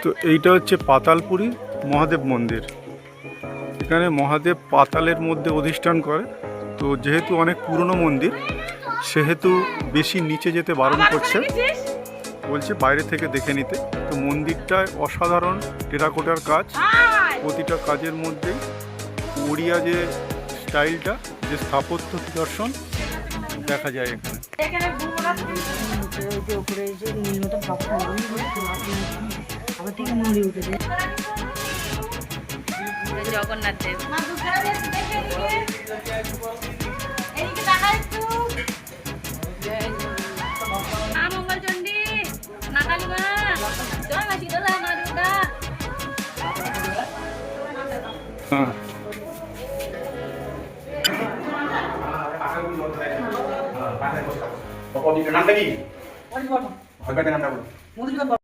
তো এইটা হচ্ছে পাতালপুরী মহাদেব মন্দির। এখানে মহাদেব পাতালের মধ্যে অধিষ্ঠান করে। তো যেহেতু অনেক পুরনো মন্দির, সেহেতু বেশি নিচে যেতে বারণ করছে, বলছে বাইরে থেকে দেখে নিতে। তো মন্দিরটায় অসাধারণ টেরাকোটার কাজ, প্রতিটা কাজের মধ্যেই ওড়িয়া যে স্টাইলটা, যে স্থাপত্য দর্শন দেখা যায় এখানে। জগন্নাথ দেব মঙ্গলচন্ডী মা কালী মা জয় মা শীতলা মা দুর্গা। নামটা কি?